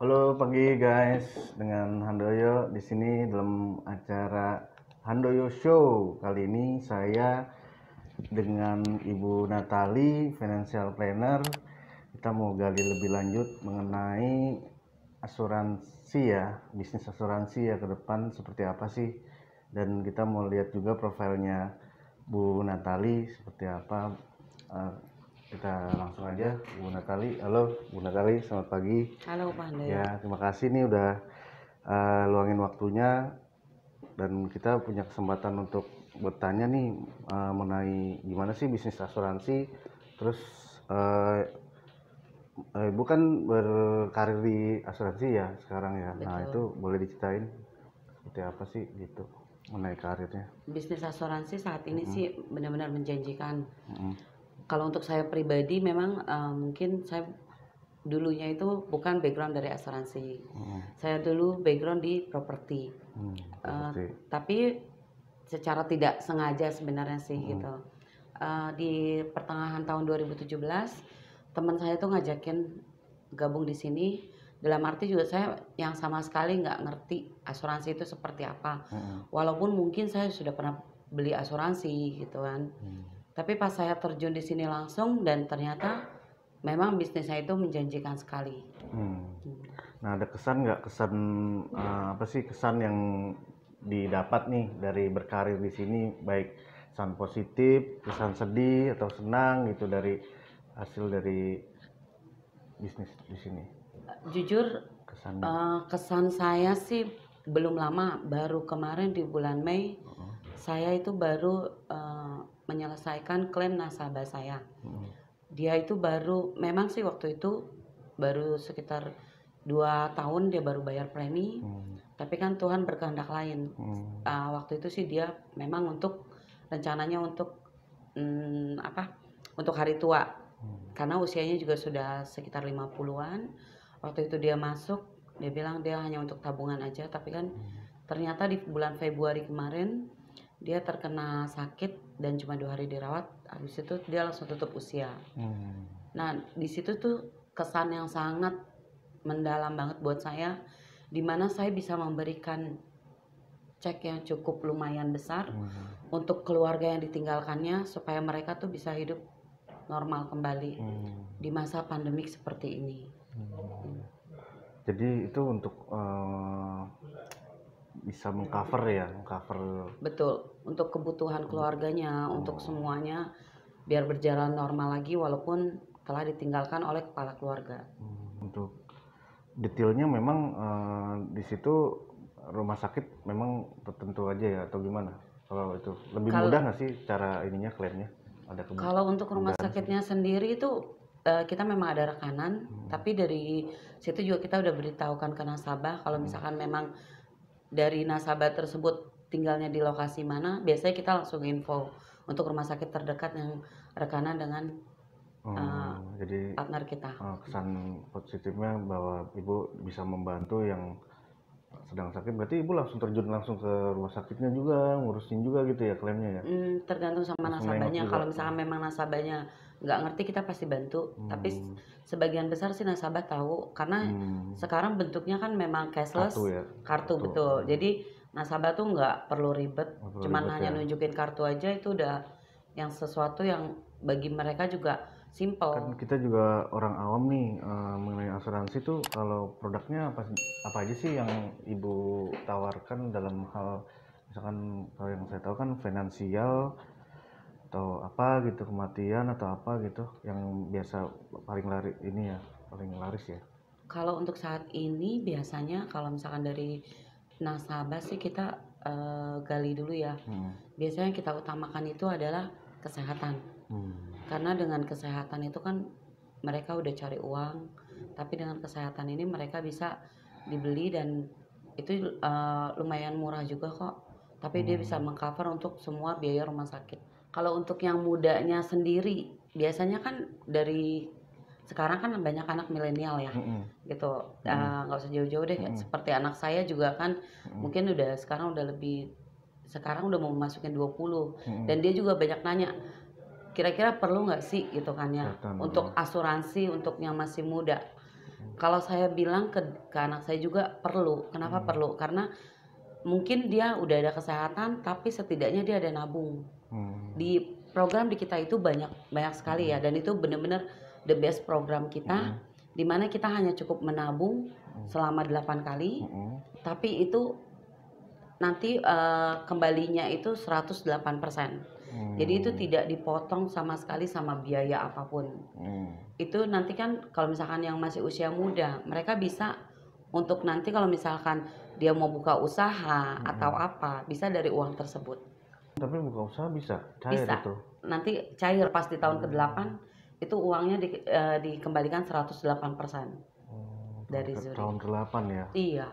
Halo pagi guys, dengan Handoyo di sini dalam acara Handoyo Show. Kali ini saya dengan Ibu Natali, financial planner. Kita mau gali lebih lanjut mengenai asuransi ya, bisnis asuransi ya ke depan seperti apa sih. Dan kita mau lihat juga profilnya Bu Natali seperti apa. Eh, kita langsung aja Bu Natali. Halo Bu Natali, selamat pagi. Halo Pak Handoyo. Ya, terima kasih nih udah luangin waktunya dan kita punya kesempatan untuk bertanya nih mengenai gimana sih bisnis asuransi. Terus Ibu kan berkarir di asuransi ya sekarang ya. Nah, Betul. itu boleh diceritain seperti apa sih gitu mengenai karirnya. Bisnis asuransi saat ini sih benar-benar menjanjikan. Mm-mm. Kalau untuk saya pribadi memang mungkin saya dulunya itu bukan background dari asuransi. Saya dulu background di properti. Properti. Tapi secara tidak sengaja sebenarnya sih gitu. Di pertengahan tahun 2017 teman saya tuh ngajakin gabung di sini, dalam arti juga saya yang sama sekali nggak ngerti asuransi itu seperti apa. Walaupun mungkin saya sudah pernah beli asuransi gitu kan. Tapi pas saya terjun di sini langsung dan ternyata memang bisnis saya itu menjanjikan sekali. Nah, ada kesan nggak apa sih kesan yang didapat nih dari berkarir di sini, baik kesan positif, kesan sedih atau senang gitu dari hasil dari bisnis di sini? Jujur Kesannya. kesan saya sih belum lama, baru kemarin di bulan Mei saya itu baru menyelesaikan klaim nasabah saya. Dia itu baru, memang sih waktu itu baru sekitar 2 tahun dia baru bayar premi, tapi kan Tuhan berkehendak lain. Waktu itu sih dia memang untuk rencananya untuk untuk hari tua, karena usianya juga sudah sekitar 50-an. Waktu itu dia masuk, dia bilang dia hanya untuk tabungan aja, tapi kan ternyata di bulan Februari kemarin dia terkena sakit dan cuma 2 hari dirawat. Habis itu dia langsung tutup usia. Nah, di situ tuh kesan yang sangat mendalam banget buat saya, dimana saya bisa memberikan cek yang cukup lumayan besar untuk keluarga yang ditinggalkannya supaya mereka tuh bisa hidup normal kembali di masa pandemik seperti ini. Jadi itu untuk bisa mengcover ya, Betul, untuk kebutuhan keluarganya, untuk semuanya biar berjalan normal lagi walaupun telah ditinggalkan oleh kepala keluarga. untuk detailnya memang di situ rumah sakit memang tertentu aja ya atau gimana? Kalau itu lebih mudah nggak sih cara ininya klaimnya? Kalau untuk rumah sakitnya sendiri itu kita memang ada rekanan, tapi dari situ juga kita udah beritahukan ke nasabah kalau misalkan memang dari nasabah tersebut tinggalnya di lokasi mana, biasanya kita langsung info untuk rumah sakit terdekat yang rekanan dengan jadi partner kita. kesan positifnya bahwa ibu bisa membantu yang sedang sakit, berarti ibu langsung terjun langsung ke rumah sakitnya juga, ngurusin juga gitu ya klaimnya ya? Tergantung sama nasabahnya. Kalau misalkan memang nasabahnya nggak ngerti, kita pasti bantu. Tapi sebagian besar sih nasabah tahu, karena sekarang bentuknya kan memang cashless, kartu betul. Jadi nasabah tuh nggak perlu ribet, cuman hanya nunjukin kartu aja, itu udah yang sesuatu yang bagi mereka juga simple. Kan kita juga orang awam nih mengenai asuransi tuh, kalau produknya apa aja sih yang ibu tawarkan dalam hal, misalkan kalau yang saya tahu kan finansial atau apa gitu, kematian atau apa gitu yang biasa paling laris ya. Kalau untuk saat ini biasanya kalau misalkan dari nasabah sih kita gali dulu ya. Biasanya yang kita utamakan itu adalah kesehatan. Karena dengan kesehatan itu kan mereka udah cari uang, tapi dengan kesehatan ini mereka bisa dibeli dan itu lumayan murah juga kok. Tapi dia bisa mengcover untuk semua biaya rumah sakit. Kalau untuk yang mudanya sendiri, biasanya kan dari sekarang kan banyak anak milenial ya, gitu. Nggak usah jauh-jauh deh, seperti anak saya juga kan, mungkin udah sekarang udah mau masukin 20, dan dia juga banyak nanya, kira-kira perlu nggak sih gitu kan ya, untuk asuransi untuk yang masih muda. Kalau saya bilang ke anak saya juga perlu. Kenapa perlu? Karena mungkin dia udah ada kesehatan, tapi setidaknya dia ada nabung. Di program di kita itu banyak sekali ya, dan itu benar-benar the best program kita, di mana kita hanya cukup menabung selama 8 kali, tapi itu nanti kembalinya itu 108%. Jadi itu tidak dipotong sama sekali sama biaya apapun. Itu nanti kan kalau misalkan yang masih usia muda, mereka bisa untuk nanti kalau misalkan dia mau buka usaha atau apa, bisa dari uang tersebut. Tapi buka usaha bisa cair Bisa. itu. Nanti cair pas di tahun ke-8 itu uangnya dikembalikan 108% dari Zurich. Tahun ke-8 ya. Iya.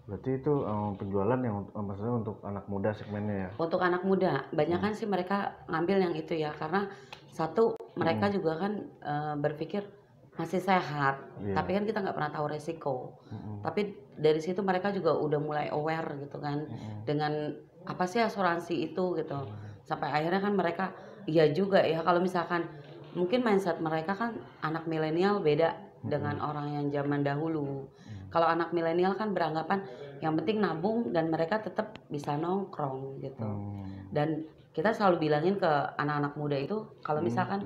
Berarti itu penjualan yang maksudnya untuk anak muda segmennya ya. Untuk anak muda, banyak kan sih mereka ngambil yang itu ya, karena satu mereka juga kan berpikir masih sehat, tapi kan kita nggak pernah tahu resiko. Tapi dari situ mereka juga udah mulai aware gitu kan, dengan apa sih asuransi itu gitu. Sampai akhirnya kan mereka, iya juga ya, kalau misalkan mungkin mindset mereka kan anak milenial beda dengan orang yang zaman dahulu. Kalau anak milenial kan beranggapan yang penting nabung dan mereka tetap bisa nongkrong gitu. Dan kita selalu bilangin ke anak-anak muda itu kalau misalkan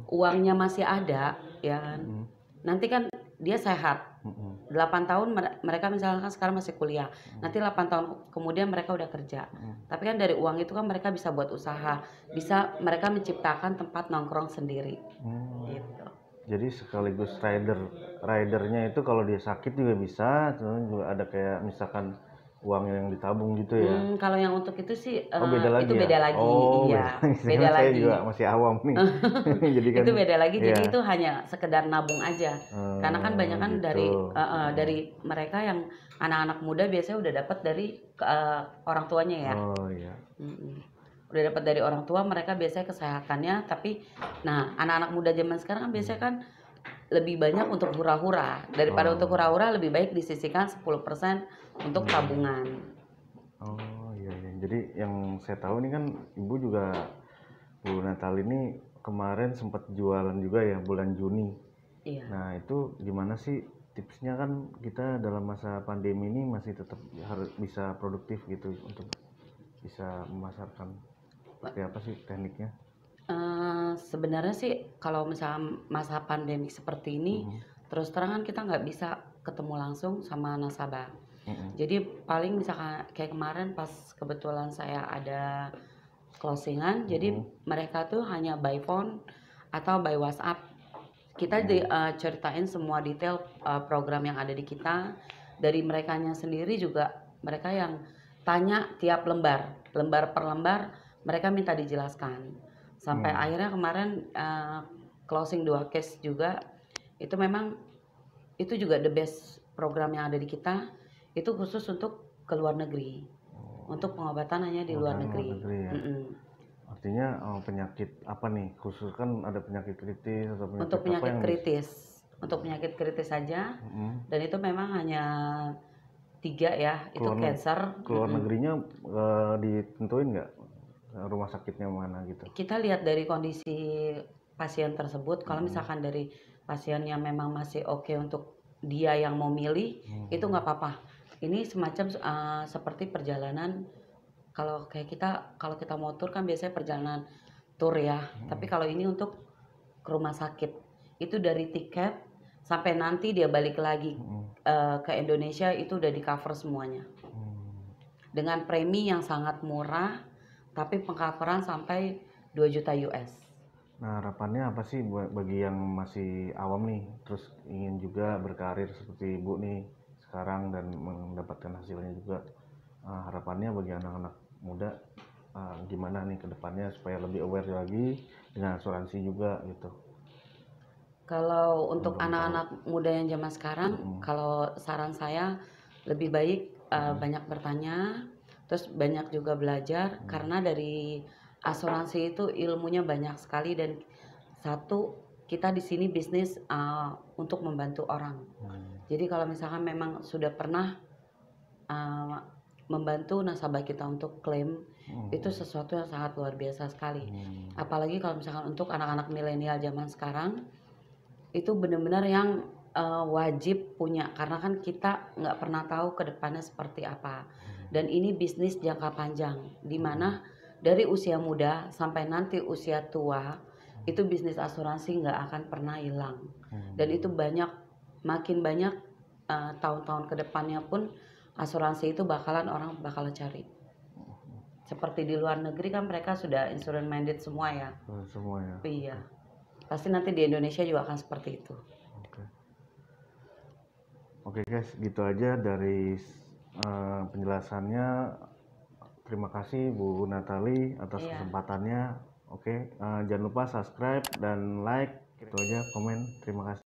uangnya masih ada ya kan, nanti kan dia sehat. 8 tahun mereka misalkan sekarang masih kuliah, nanti 8 tahun kemudian mereka udah kerja. Tapi kan dari uang itu kan mereka bisa buat usaha, bisa mereka menciptakan tempat nongkrong sendiri. Gitu. Jadi sekaligus ridernya itu kalau dia sakit juga bisa, terus juga ada kayak misalkan uang yang ditabung gitu ya. Kalau yang untuk itu sih beda lagi itu ya? beda lagi, iya. Beda Saya lagi. juga masih awam nih. Jadi kan itu beda lagi, jadi iya. itu hanya sekedar nabung aja. Karena kan banyak kan gitu. dari mereka yang anak-anak muda biasanya udah dapat dari orang tuanya ya. Oh iya. Udah dapat dari orang tua, mereka biasanya kesehatannya, tapi nah anak-anak muda zaman sekarang kan biasanya kan lebih banyak untuk hura-hura. Daripada untuk hura-hura lebih baik disisihkan 10% untuk tabungan. Oh iya. Jadi yang saya tahu ini kan Ibu juga, Bu Natal ini kemarin sempat jualan juga ya bulan Juni. Iya. Nah itu gimana sih tipsnya, kan kita dalam masa pandemi ini masih tetap harus bisa produktif gitu untuk bisa memasarkan. Seperti apa sih tekniknya? Sebenarnya sih kalau misalnya masa pandemi seperti ini, terus terang kan kita nggak bisa ketemu langsung sama nasabah. Jadi paling misalkan kayak kemarin pas kebetulan saya ada closingan, jadi mereka tuh hanya by phone atau by WhatsApp. Kita ceritain semua detail program yang ada di kita. Dari merekanya sendiri juga, mereka yang tanya tiap lembar per lembar, mereka minta dijelaskan. Sampai akhirnya kemarin closing 2 case juga, itu memang itu juga the best program yang ada di kita, itu khusus untuk ke luar negeri, untuk pengobatan hanya di luar negeri. Ya? Artinya penyakit apa nih, khusus kan ada penyakit kritis atau penyakit untuk penyakit apa yang kritis, untuk penyakit kritis saja, dan itu memang hanya 3 ya, itu cancer. Keluar negerinya ditentuin nggak rumah sakitnya mana gitu? Kita lihat dari kondisi pasien tersebut. Kalau misalkan dari pasien yang memang masih oke untuk dia yang mau milih, itu nggak apa-apa. Ini semacam seperti perjalanan. Kalau kayak kalau kita mau tur kan biasanya perjalanan tur ya. Tapi kalau ini untuk ke rumah sakit, itu dari tiket sampai nanti dia balik lagi ke Indonesia itu udah di cover semuanya. Dengan premi yang sangat murah, tapi pengcoveran sampai 2 juta US. Nah harapannya apa sih bagi yang masih awam nih, terus ingin juga berkarir seperti Ibu nih sekarang dan mendapatkan hasilnya juga, harapannya bagi anak-anak muda gimana nih ke depannya supaya lebih aware lagi dengan asuransi juga gitu? Kalau untuk anak-anak muda yang zaman sekarang, kalau saran saya lebih baik banyak bertanya, terus banyak juga belajar, karena dari asuransi itu ilmunya banyak sekali, dan satu, kita di sini bisnis untuk membantu orang. Jadi kalau misalkan memang sudah pernah membantu nasabah kita untuk klaim, itu sesuatu yang sangat luar biasa sekali. Apalagi kalau misalkan untuk anak-anak milenial zaman sekarang, itu benar-benar yang wajib punya, karena kan kita nggak pernah tahu ke depannya seperti apa. Dan ini bisnis jangka panjang, di mana dari usia muda sampai nanti usia tua, itu bisnis asuransi nggak akan pernah hilang. Dan itu makin banyak tahun-tahun ke depannya pun asuransi itu orang bakal cari. Seperti di luar negeri kan mereka sudah insurance minded semua ya. Semua ya. Iya. Pasti nanti di Indonesia juga akan seperti itu. Oke guys, gitu aja dari penjelasannya. Terima kasih Bu Natali atas kesempatannya. Oke, jangan lupa subscribe dan like. Itu aja, komen. Terima kasih.